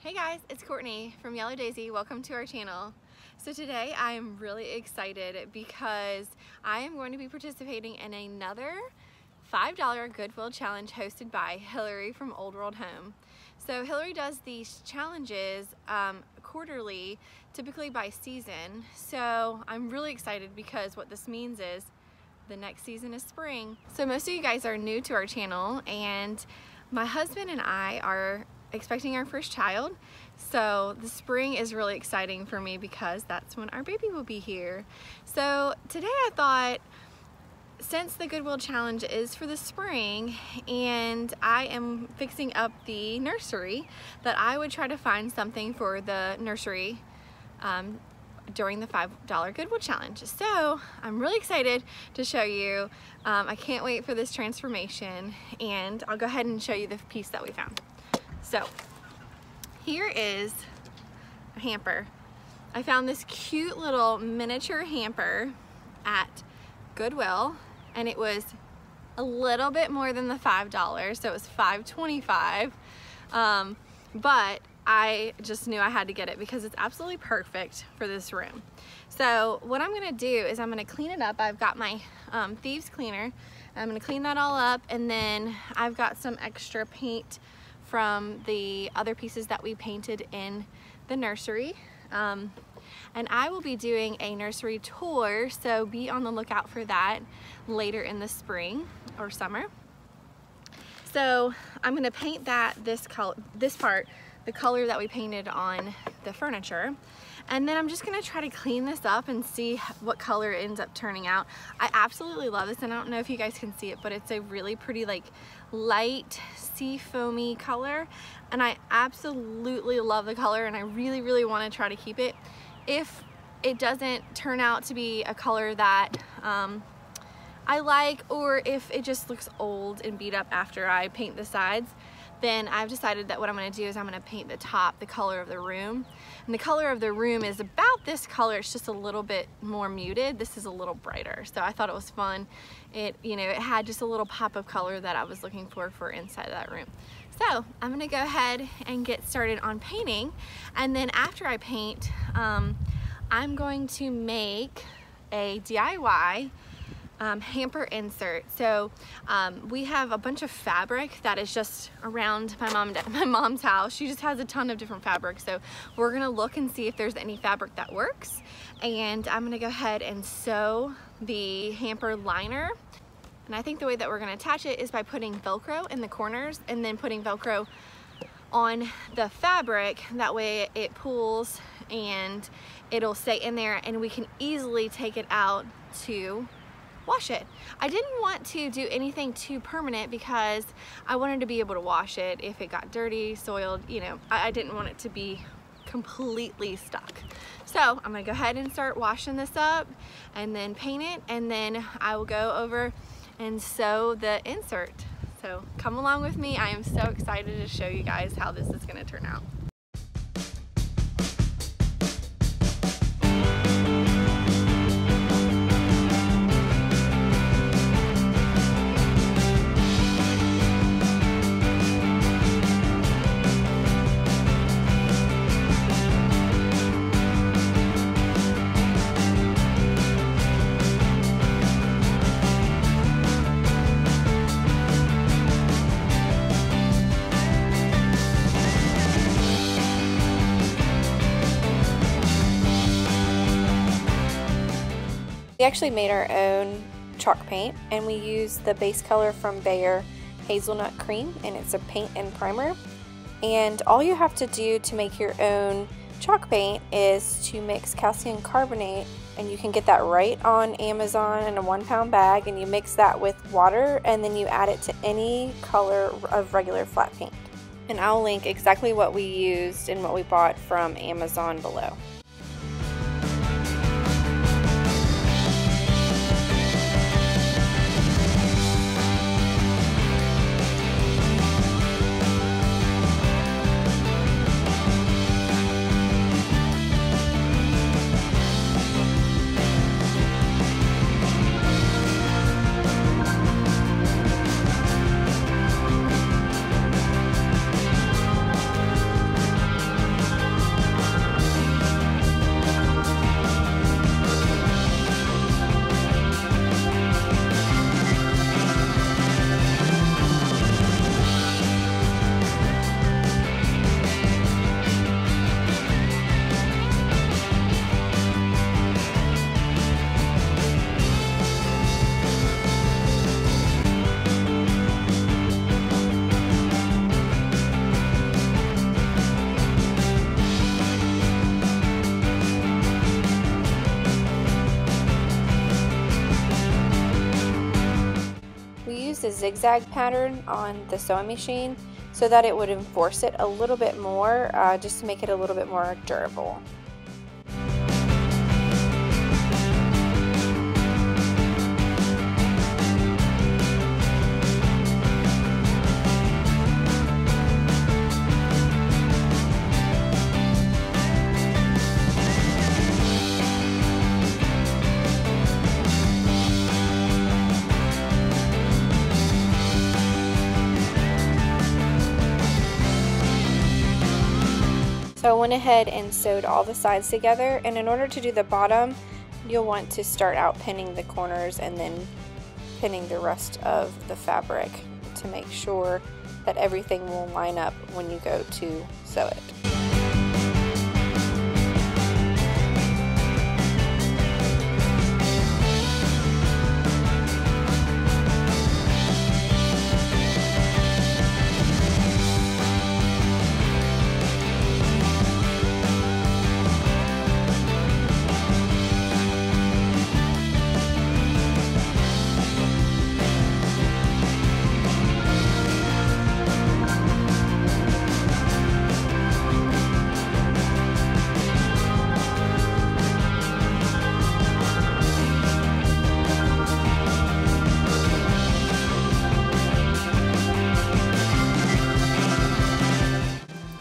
Hey guys, it's Courtney from Yellow Daisy. Welcome to our channel. So today I am really excited because I am going to be participating in another $5 Goodwill challenge hosted by Hillary from Old World Home. So Hillary does these challenges quarterly, typically by season. So I'm really excited because what this means is the next season is spring. So most of you guys are new to our channel, and my husband and I are expecting our first child, so the spring is really exciting for me because that's when our baby will be here. So today I thought, since the Goodwill challenge is for the spring and I am fixing up the nursery, that I would try to find something for the nursery during the $5 Goodwill challenge. So I'm really excited to show you. I can't wait for this transformation, and I'll go ahead and show you the piece that we found. So here is a hamper. I found this cute little miniature hamper at Goodwill, and it was a little bit more than the $5, so it was $5.25. But I just knew I had to get it because it's absolutely perfect for this room. So what I'm gonna do is I'm gonna clean it up. I've got my thieves cleaner. I'm gonna clean that all up, and then I've got some extra paint from the other pieces that we painted in the nursery. And I will be doing a nursery tour, so be on the lookout for that later in the spring or summer. So I'm gonna paint this part, the color that we painted on the furniture. And then I'm just gonna try to clean this up and see what color it ends up turning out. I absolutely love this, and I don't know if you guys can see it, but it's a really pretty, like, light sea foamy color, and I absolutely love the color, and I really want to try to keep it. If it doesn't turn out to be a color that I like, or if it just looks old and beat up after I paint the sides, then I've decided that what I'm going to do is I'm going to paint the top the color of the room. And the color of the room is about this color. It's just a little bit more muted. This is a little brighter. So I thought it was fun. It had just a little pop of color that I was looking for inside of that room. So I'm going to go ahead and get started on painting. And then after I paint, I'm going to make a DIY hamper insert. So we have a bunch of fabric that is just around my mom's house. She just has a ton of different fabrics, so we're gonna look and see if there's any fabric that works, and I'm gonna go ahead and sew the hamper liner. And I think the way that we're gonna attach it is by putting Velcro in the corners and then putting Velcro on the fabric. That way it pulls and it'll stay in there, and we can easily take it out to wash it. I didn't want to do anything too permanent because I wanted to be able to wash it if it got dirty, soiled, I didn't want it to be completely stuck. So I'm gonna go ahead and start washing this up and then paint it, and then I will go over and sew the insert. So come along with me. I am so excited to show you guys how this is gonna turn out. We actually made our own chalk paint, and we used the base color from Bayer, Hazelnut Cream, and it's a paint and primer. And all you have to do to make your own chalk paint is to mix calcium carbonate, and you can get that right on Amazon in a 1-pound bag, and you mix that with water, and then you add it to any color of regular flat paint. And I'll link exactly what we used and what we bought from Amazon below. used a zigzag pattern on the sewing machine so that it would enforce it a little bit more, just to make it a little bit more durable. So I went ahead and sewed all the sides together, and in order to do the bottom, you'll want to start out pinning the corners and then pinning the rest of the fabric to make sure that everything will line up when you go to sew it.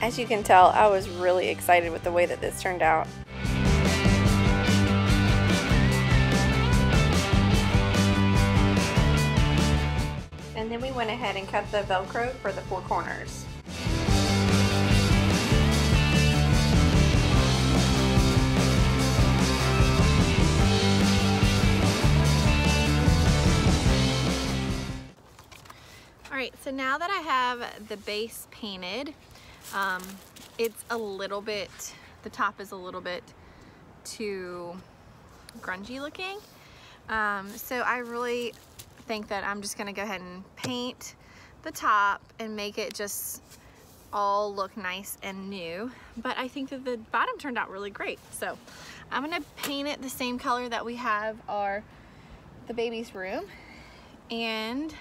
As you can tell, I was really excited with the way that this turned out. And then we went ahead and cut the Velcro for the 4 corners. Alright, so now that I have the base painted, it's a little bit, the top is a little bit too grungy looking. So I really think that I'm just gonna go ahead and paint the top and make it just all look nice and new. But I think that the bottom turned out really great. So I'm gonna paint it the same color that we have the baby's room. And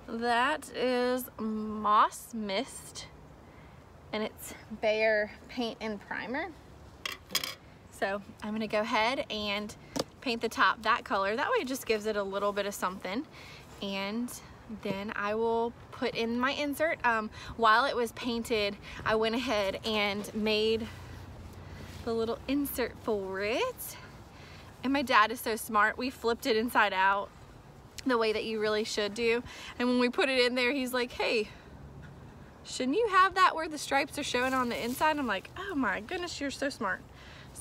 that is Moss Mist. And it's Behr paint and primer. So I'm gonna go ahead and paint the top that color. That way it just gives it a little bit of something. And then I will put in my insert. While it was painted, I went ahead and made the little insert for it. And my dad is so smart. We flipped it inside out the way that you really should do. And when we put it in there, he's like, hey, shouldn't you have that where the stripes are showing on the inside? I'm like, oh my goodness, you're so smart.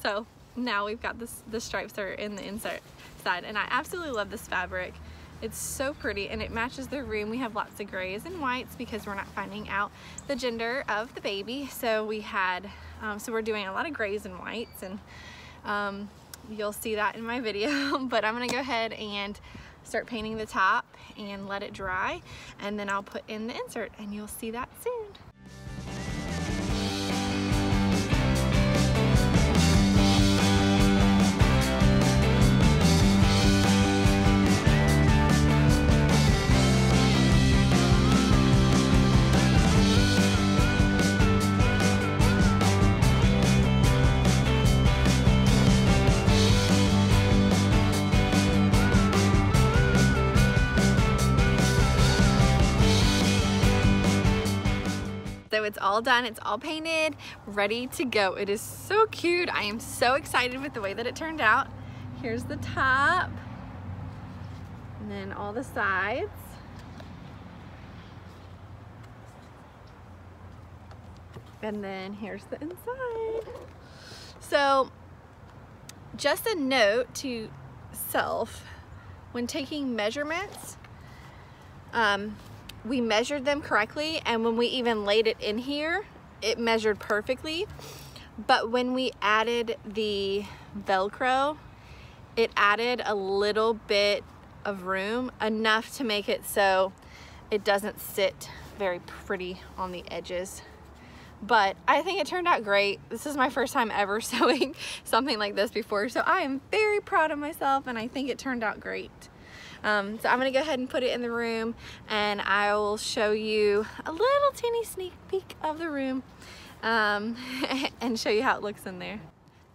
So now we've got the stripes are in the inside, and I absolutely love this fabric. It's so pretty and it matches the room. We have lots of grays and whites because we're not finding out the gender of the baby. So we had, so we're doing a lot of grays and whites, and you'll see that in my video. But I'm gonna go ahead and start painting the top and let it dry, and then I'll put in the insert and you'll see that soon. So it's all done, it's all painted, ready to go. It is so cute. I am so excited with the way that it turned out. Here's the top, and then all the sides. And then here's the inside. So just a note to self, when taking measurements, we measured them correctly, and when we even laid it in here, it measured perfectly. But when we added the Velcro, it added a little bit of room, enough to make it so it doesn't sit very pretty on the edges. But I think it turned out great. This is my first time ever sewing something like this before, so I am very proud of myself, and I think it turned out great. So I'm gonna go ahead and put it in the room, and I will show you a little teeny sneak peek of the room and show you how it looks in there.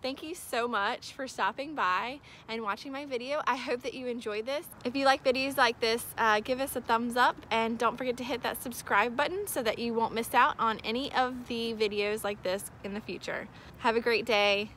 Thank you so much for stopping by and watching my video. I hope that you enjoyed this. If you like videos like this, give us a thumbs up, and don't forget to hit that subscribe button so that you won't miss out on any of the videos like this in the future. Have a great day.